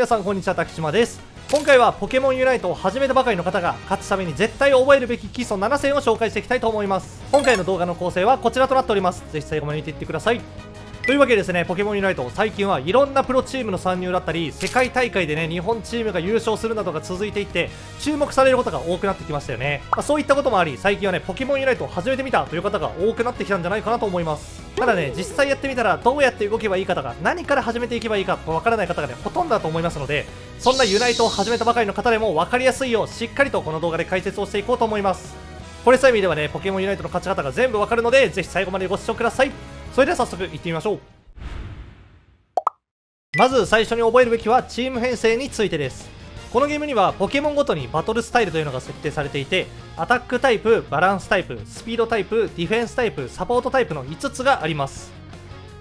皆さんこんにちは、竹島です。今回はポケモンユナイトを始めたばかりの方が勝つために絶対覚えるべき基礎7選を紹介していきたいと思います。今回の動画の構成はこちらとなっております。ぜひ最後まで見ていってください。というわけでですね、ポケモンユナイト最近はいろんなプロチームの参入だったり、世界大会でね、日本チームが優勝するなどが続いていって注目されることが多くなってきましたよね。そういったこともあり、最近はね、ポケモンユナイトを始めてみたという方が多くなってきたんじゃないかなと思います。ただね、実際やってみたらどうやって動けばいいかとか、何から始めていけばいいかわからない方がね、ほとんどだと思いますので、そんなユナイトを始めたばかりの方でも分かりやすいよう、しっかりとこの動画で解説をしていこうと思います。これさえ見ればね、ポケモンユナイトの勝ち方が全部わかるので、ぜひ最後までご視聴ください。それでは早速行ってみましょう。まず最初に覚えるべきはチーム編成についてです。このゲームにはポケモンごとにバトルスタイルというのが設定されていて、アタックタイプ、バランスタイプ、スピードタイプ、ディフェンスタイプ、サポートタイプの5つがあります。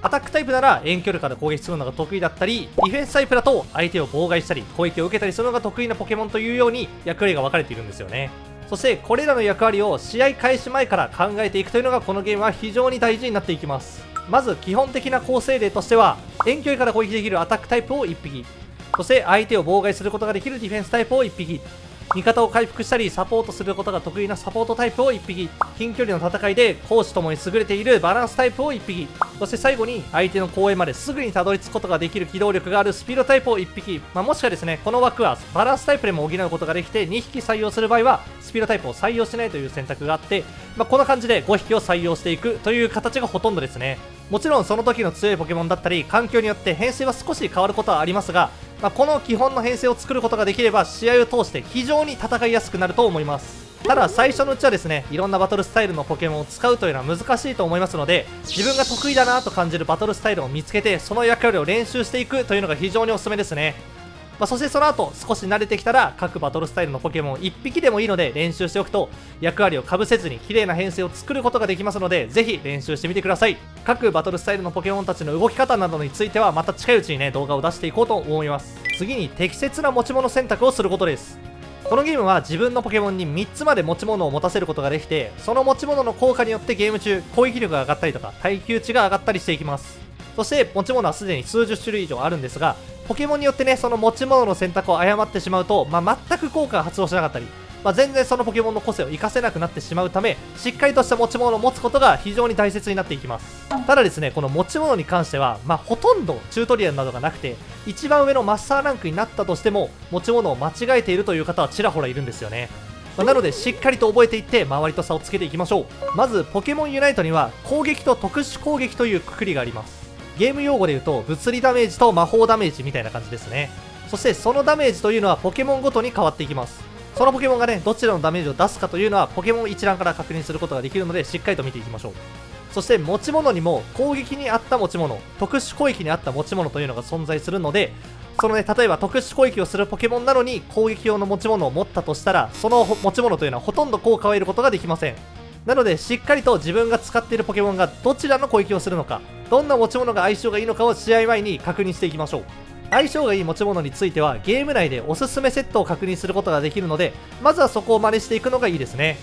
アタックタイプなら遠距離から攻撃するのが得意だったり、ディフェンスタイプだと相手を妨害したり攻撃を受けたりするのが得意なポケモンというように役割が分かれているんですよね。そしてこれらの役割を試合開始前から考えていくというのがこのゲームは非常に大事になっていきます。まず基本的な構成例としては、遠距離から攻撃できるアタックタイプを1匹、そして相手を妨害することができるディフェンスタイプを1匹、味方を回復したりサポートすることが得意なサポートタイプを1匹、近距離の戦いで攻守ともに優れているバランスタイプを1匹、そして最後に相手の公園まですぐにたどり着くことができる機動力があるスピードタイプを1匹、もしくはですね、この枠はバランスタイプでも補うことができて2匹採用する場合はスピードタイプを採用しないという選択があって、こんな感じで5匹を採用していくという形がほとんどですね。もちろんその時の強いポケモンだったり環境によって編成は少し変わることはありますが、この基本の編成を作ることができれば試合を通して非常に戦いやすくなると思います。ただ最初のうちはですね、いろんなバトルスタイルのポケモンを使うというのは難しいと思いますので、自分が得意だなと感じるバトルスタイルを見つけてその役割を練習していくというのが非常におすすめですね。そしてその後少し慣れてきたら各バトルスタイルのポケモン1匹でもいいので練習しておくと役割をかぶせずに綺麗な編成を作ることができますので、ぜひ練習してみてください。各バトルスタイルのポケモンたちの動き方などについてはまた近いうちにね、動画を出していこうと思います。次に適切な持ち物選択をすることです。このゲームは自分のポケモンに3つまで持ち物を持たせることができて、その持ち物の効果によってゲーム中攻撃力が上がったりとか耐久値が上がったりしていきます。そして持ち物はすでに数十種類以上あるんですが、ポケモンによってね、その持ち物の選択を誤ってしまうと、全く効果が発動しなかったり、全然そのポケモンの個性を活かせなくなってしまうため、しっかりとした持ち物を持つことが非常に大切になっていきます。ただですね、この持ち物に関しては、ほとんどチュートリアルなどがなくて、一番上のマスターランクになったとしても持ち物を間違えているという方はちらほらいるんですよね。なのでしっかりと覚えていって周りと差をつけていきましょう。まずポケモンユナイトには攻撃と特殊攻撃という括りがあります。ゲーム用語で言うと物理ダメージと魔法ダメージみたいな感じですね。そしてそのダメージというのはポケモンごとに変わっていきます。そのポケモンがね、どちらのダメージを出すかというのはポケモン一覧から確認することができるので、しっかりと見ていきましょう。そして持ち物にも攻撃に合った持ち物、特殊攻撃に合った持ち物というのが存在するので、そのね、例えば特殊攻撃をするポケモンなのに攻撃用の持ち物を持ったとしたら、その持ち物というのはほとんど効果を得ることができません。なのでしっかりと自分が使っているポケモンがどちらの攻撃をするのか、どんな持ち物が相性がいいのかを試合前に確認していきましょう。相性がいい持ち物についてはゲーム内でおすすめセットを確認することができるので、まずはそこを真似していくのがいいですね。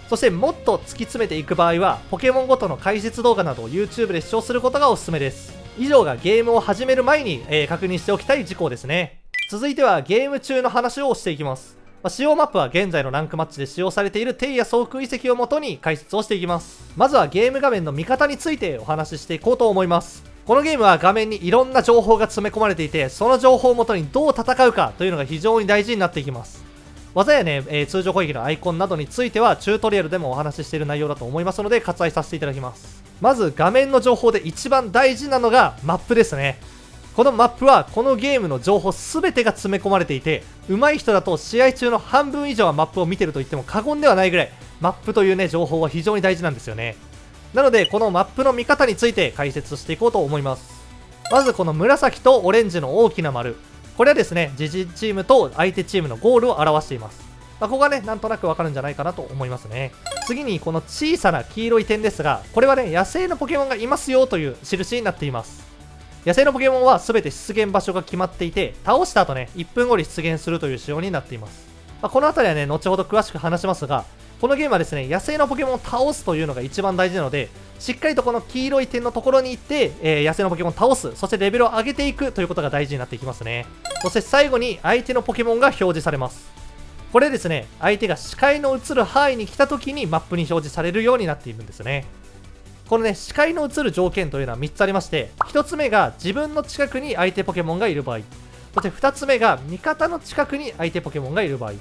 そしてもっと突き詰めていく場合はポケモンごとの解説動画などを YouTube で視聴することがおすすめです。以上がゲームを始める前に、確認しておきたい事項ですね。続いてはゲーム中の話をしていきます。使用マップは現在のランクマッチで使用されているテイヤ総空遺跡をもとに解説をしていきます。まずはゲーム画面の見方についてお話ししていこうと思います。このゲームは画面にいろんな情報が詰め込まれていて、その情報をもとにどう戦うかというのが非常に大事になっていきます。技やね、通常攻撃のアイコンなどについてはチュートリアルでもお話ししている内容だと思いますので割愛させていただきます。まず画面の情報で一番大事なのがマップですね。このマップはこのゲームの情報全てが詰め込まれていて、上手い人だと試合中の半分以上はマップを見てると言っても過言ではないぐらいマップというね、情報は非常に大事なんですよね。なのでこのマップの見方について解説していこうと思います。まずこの紫とオレンジの大きな丸、これはですね、自陣チームと相手チームのゴールを表しています。ここがね、なんとなくわかるんじゃないかなと思いますね。次にこの小さな黄色い点ですが、これはね、野生のポケモンがいますよという印になっています。野生のポケモンは全て出現場所が決まっていて、倒した後ね、1分後に出現するという仕様になっています。この辺りはね、後ほど詳しく話しますが、このゲームはですね、野生のポケモンを倒すというのが一番大事なので、しっかりとこの黄色い点のところに行って、野生のポケモンを倒す、そしてレベルを上げていくということが大事になっていきますね。そして最後に相手のポケモンが表示されます。これですね、相手が視界の映る範囲に来た時にマップに表示されるようになっているんですね。このね、視界の映る条件というのは3つありまして、1つ目が自分の近くに相手ポケモンがいる場合、そして2つ目が味方の近くに相手ポケモンがいる場合、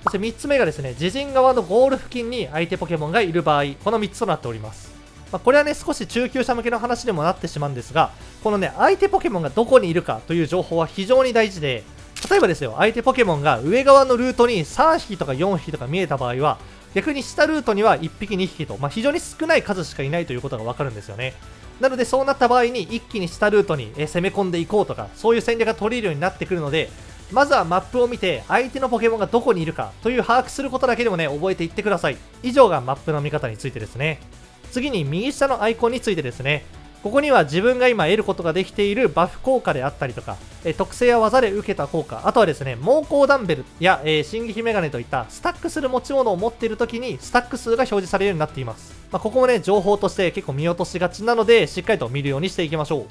そして3つ目がですね、自陣側のゴール付近に相手ポケモンがいる場合、この3つとなっております。これはね、少し中級者向けの話でもなってしまうんですが、このね、相手ポケモンがどこにいるかという情報は非常に大事で、例えばですよ、相手ポケモンが上側のルートに3匹とか4匹とか見えた場合は、逆に下ルートには1匹2匹と、非常に少ない数しかいないということがわかるんですよね。なのでそうなった場合に一気に下ルートに攻め込んでいこうとか、そういう戦略が取れるようになってくるので、まずはマップを見て相手のポケモンがどこにいるかという把握することだけでもね、覚えていってください。以上がマップの見方についてですね。次に右下のアイコンについてですね。ここには自分が今得ることができているバフ効果であったりとか、特性や技で受けた効果、あとはですね、猛攻ダンベルや、進撃メガネといったスタックする持ち物を持っている時にスタック数が表示されるようになっています。ここもね、情報として結構見落としがちなので、しっかりと見るようにしていきましょう。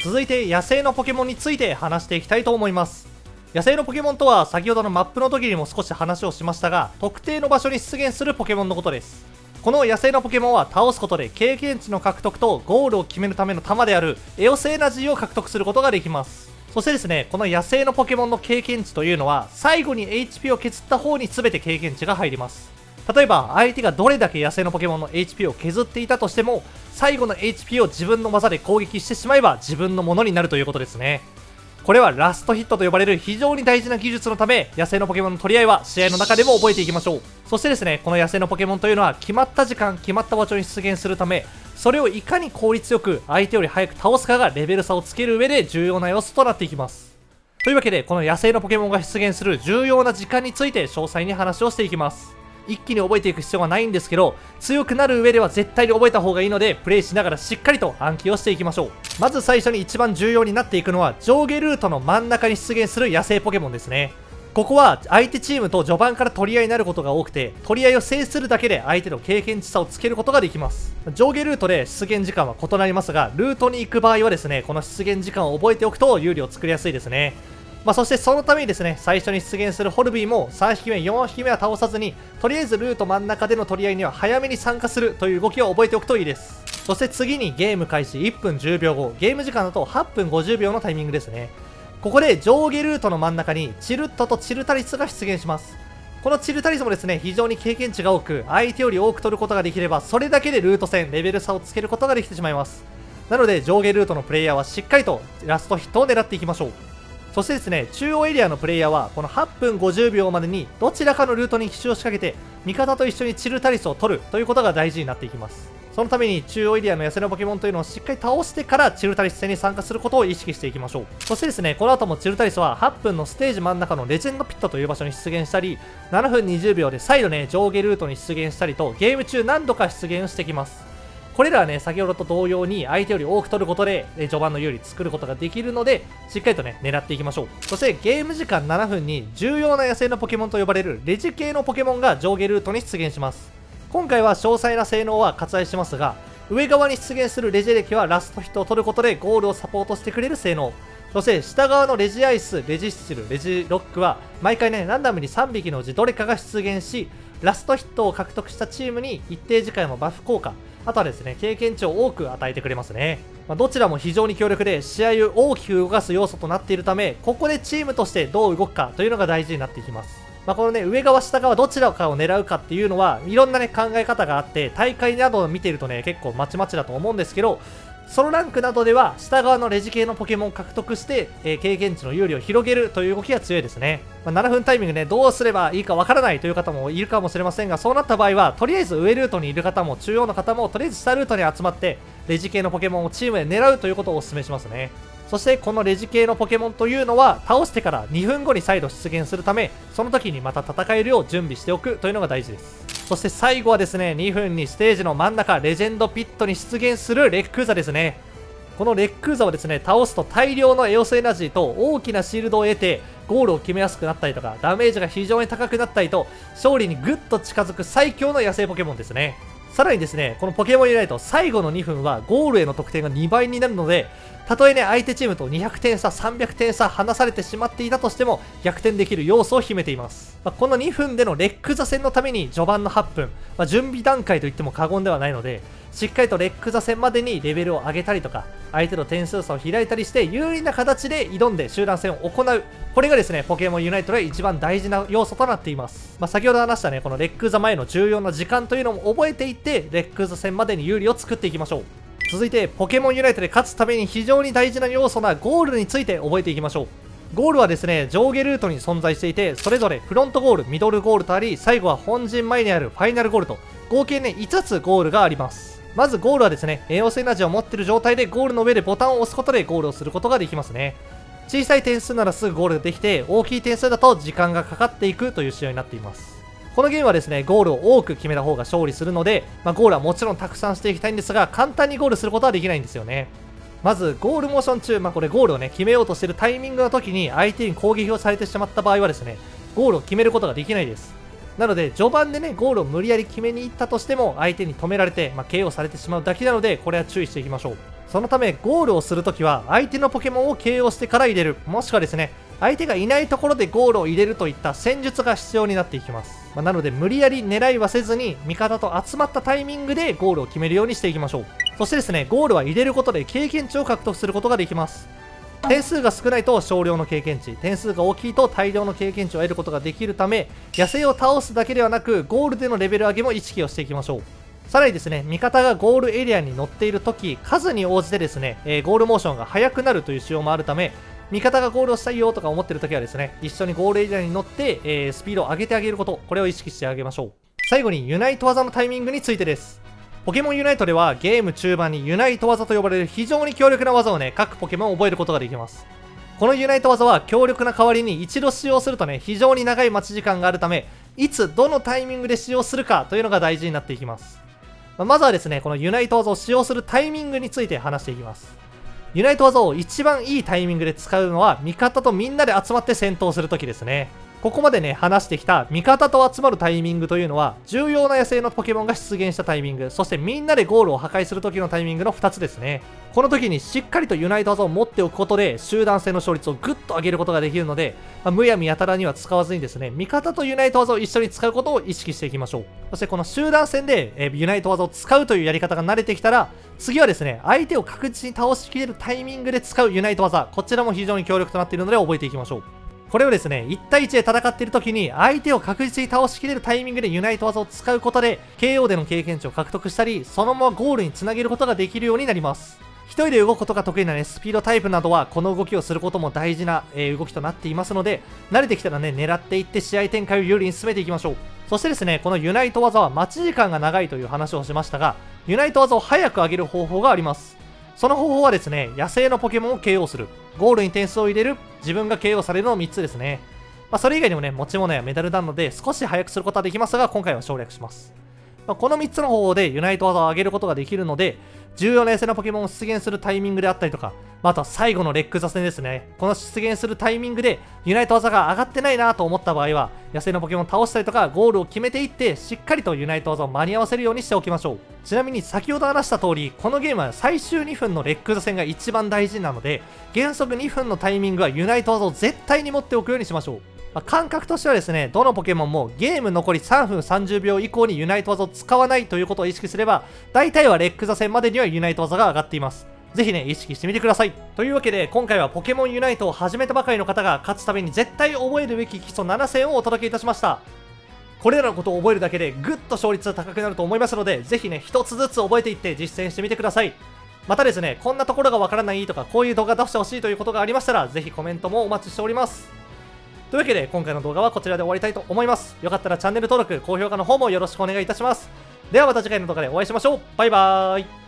続いて野生のポケモンについて話していきたいと思います。野生のポケモンとは先ほどのマップの時にも少し話をしましたが、特定の場所に出現するポケモンのことです。この野生のポケモンは倒すことで経験値の獲得とゴールを決めるための玉であるエオスエナジーを獲得することができます。そしてですね、この野生のポケモンの経験値というのは最後に HP を削った方に全て経験値が入ります。例えば相手がどれだけ野生のポケモンの HP を削っていたとしても、最後の HP を自分の技で攻撃してしまえば自分のものになるということですね。これはラストヒットと呼ばれる非常に大事な技術のため、野生のポケモンの取り合いは試合の中でも覚えていきましょう。そしてですね、この野生のポケモンというのは決まった時間、決まった場所に出現するため、それをいかに効率よく相手より早く倒すかがレベル差をつける上で重要な要素となっていきます。というわけで、この野生のポケモンが出現する重要な時間について詳細に話をしていきます。一気に覚えていく必要はないんですけど、強くなる上では絶対に覚えた方がいいので、プレイしながらしっかりと暗記をしていきましょう。まず最初に一番重要になっていくのは、上下ルートの真ん中に出現する野生ポケモンですね。ここは相手チームと序盤から取り合いになることが多くて、取り合いを制するだけで相手の経験値差をつけることができます。上下ルートで出現時間は異なりますが、ルートに行く場合はですね、この出現時間を覚えておくと有利を作りやすいですね。そしてそのためにですね、最初に出現するホルビーも3匹目、4匹目は倒さずに、とりあえずルート真ん中での取り合いには早めに参加するという動きを覚えておくといいです。そして次にゲーム開始1分10秒後、ゲーム時間だと8分50秒のタイミングですね。ここで上下ルートの真ん中にチルットとチルタリスが出現します。このチルタリスもですね、非常に経験値が多く、相手より多く取ることができれば、それだけでルート戦、レベル差をつけることができてしまいます。なので上下ルートのプレイヤーはしっかりとラストヒットを狙っていきましょう。そしてですね、中央エリアのプレイヤーはこの8分50秒までにどちらかのルートに奇襲を仕掛けて味方と一緒にチルタリスを取るということが大事になっていきます。そのために中央エリアの野生のポケモンというのをしっかり倒してからチルタリス戦に参加することを意識していきましょう。そしてですね、この後もチルタリスは8分のステージ真ん中のレジェンドピットという場所に出現したり、7分20秒で再度ね、上下ルートに出現したりとゲーム中何度か出現してきます。これらはね、先ほどと同様に相手より多く取ることで序盤の有利作ることができるので、しっかりとね、狙っていきましょう。そしてゲーム時間7分に重要な野生のポケモンと呼ばれるレジ系のポケモンが上下ルートに出現します。今回は詳細な性能は割愛しますが、上側に出現するレジ歴はラストヒットを取ることでゴールをサポートしてくれる性能。そして下側のレジアイス、レジスチル、レジロックは毎回ね、ランダムに3匹のうちどれかが出現し、ラストヒットを獲得したチームに一定時間のバフ効果、あとはですね、経験値を多く与えてくれますね。どちらも非常に強力で試合を大きく動かす要素となっているため、ここでチームとしてどう動くかというのが大事になっていきます。このね、上側下側どちらかを狙うかっていうのはいろんなね、考え方があって、大会などを見ているとね、結構まちまちだと思うんですけど、ソロランクなどでは下側のレジ系のポケモンを獲得して、経験値の有利を広げるという動きが強いですね。7分タイミングね、どうすればいいかわからないという方もいるかもしれませんが、そうなった場合はとりあえず上ルートにいる方も中央の方もとりあえず下ルートに集まってレジ系のポケモンをチームで狙うということをお勧めしますね。そしてこのレジ系のポケモンというのは倒してから2分後に再度出現するため、その時にまた戦えるよう準備しておくというのが大事です。そして最後はですね、2分にステージの真ん中レジェンドピットに出現するレックーザですね。このレックーザをですね、倒すと大量のエオスエナジーと大きなシールドを得て、ゴールを決めやすくなったりとか、ダメージが非常に高くなったりと、勝利にぐっと近づく最強の野生ポケモンですね。さらにですね、このポケモンユナイト最後の2分はゴールへの得点が2倍になるので、たとえね、相手チームと200点差、300点差離されてしまっていたとしても逆転できる要素を秘めています。この2分でのレック座戦のために序盤の8分、準備段階といっても過言ではないので、しっかりとレック座戦までにレベルを上げたりとか、相手の点数差を開いたりして有利な形で挑んで集団戦を行う。これがですね、ポケモンユナイトで一番大事な要素となっています。先ほど話したね、このレック座前の重要な時間というのも覚えていって、レック座戦までに有利を作っていきましょう。続いて、ポケモンユナイトで勝つために非常に大事な要素なゴールについて覚えていきましょう。ゴールはですね、上下ルートに存在していて、それぞれフロントゴール、ミドルゴールとあり、最後は本陣前にあるファイナルゴールと、合計ね、5つゴールがあります。まずゴールはですね、エオスエナジーを持っている状態でゴールの上でボタンを押すことでゴールをすることができますね。小さい点数ならすぐゴールができて、大きい点数だと時間がかかっていくという仕様になっています。このゲームはですね、ゴールを多く決めた方が勝利するので、ゴールはもちろんたくさんしていきたいんですが、簡単にゴールすることはできないんですよね。まず、ゴールモーション中、これゴールをね、決めようとしているタイミングの時に相手に攻撃をされてしまった場合はですね、ゴールを決めることができないです。なので、序盤でね、ゴールを無理やり決めに行ったとしても、相手に止められて、KO されてしまうだけなので、これは注意していきましょう。そのため、ゴールをするときは、相手のポケモンを KO してから入れる。もしくはですね、相手がいないところでゴールを入れるといった戦術が必要になっていきます。なので、無理やり狙いはせずに、味方と集まったタイミングでゴールを決めるようにしていきましょう。そしてですね、ゴールは入れることで経験値を獲得することができます。点数が少ないと少量の経験値、点数が大きいと大量の経験値を得ることができるため、野生を倒すだけではなく、ゴールでのレベル上げも意識をしていきましょう。さらにですね、味方がゴールエリアに乗っているとき、数に応じてですね、ゴールモーションが速くなるという仕様もあるため、味方がゴールをしたいよとか思ってるときはですね、一緒にゴールエリアに乗って、スピードを上げてあげること、これを意識してあげましょう。最後にユナイト技のタイミングについてです。ポケモンユナイトではゲーム中盤にユナイト技と呼ばれる非常に強力な技をね、各ポケモンを覚えることができます。このユナイト技は強力な代わりに一度使用するとね、非常に長い待ち時間があるため、いつどのタイミングで使用するかというのが大事になっていきます。まずはですね、このユナイト技を使用するタイミングについて話していきます。ユナイト技を一番いいタイミングで使うのは、味方とみんなで集まって戦闘するときですね。ここまでね、話してきた味方と集まるタイミングというのは、重要な野生のポケモンが出現したタイミング、そしてみんなでゴールを破壊する時のタイミングの2つですね。この時にしっかりとユナイト技を持っておくことで、集団戦の勝率をぐっと上げることができるので、むやみやたらには使わずにですね、味方とユナイト技を一緒に使うことを意識していきましょう。そしてこの集団戦で、ユナイト技を使うというやり方が慣れてきたら、次はですね、相手を確実に倒しきれるタイミングで使うユナイト技、こちらも非常に強力となっているので覚えていきましょう。これをですね、1対1で戦っている時に相手を確実に倒しきれるタイミングでユナイト技を使うことで KO での経験値を獲得したり、そのままゴールにつなげることができるようになります。一人で動くことが得意なね、スピードタイプなどはこの動きをすることも大事な、動きとなっていますので、慣れてきたらね、狙っていって試合展開を有利に進めていきましょう。そしてですね、このユナイト技は待ち時間が長いという話をしましたが、ユナイト技を早く上げる方法があります。その方法はですね、野生のポケモンを KO する、ゴールに点数を入れる、自分が KO されるの3つですね。それ以外にもね、持ち物やメダルなので少し早くすることはできますが、今回は省略します。この3つの方法でユナイト技を上げることができるので、重要な野生のポケモンを出現するタイミングであったりとか、あとは最後のレック座戦ですね。この出現するタイミングでユナイト技が上がってないなと思った場合は、野生のポケモンを倒したりとか、ゴールを決めていって、しっかりとユナイト技を間に合わせるようにしておきましょう。ちなみに先ほど話した通り、このゲームは最終2分のレック座戦が一番大事なので、原則2分のタイミングはユナイト技を絶対に持っておくようにしましょう。感覚としてはですね、どのポケモンもゲーム残り3分30秒以降にユナイト技を使わないということを意識すれば、大体はレック座戦までにはユナイト技が上がっています。ぜひね、意識してみてください。というわけで、今回はポケモンユナイトを始めたばかりの方が勝つために絶対覚えるべき基礎7選をお届けいたしました。これらのことを覚えるだけでぐっと勝率が高くなると思いますので、ぜひね、一つずつ覚えていって実践してみてください。またですね、こんなところがわからないとか、こういう動画出してほしいということがありましたら、ぜひコメントもお待ちしております。というわけで、今回の動画はこちらで終わりたいと思います。よかったらチャンネル登録、高評価の方もよろしくお願いいたします。ではまた次回の動画でお会いしましょう。バイバーイ。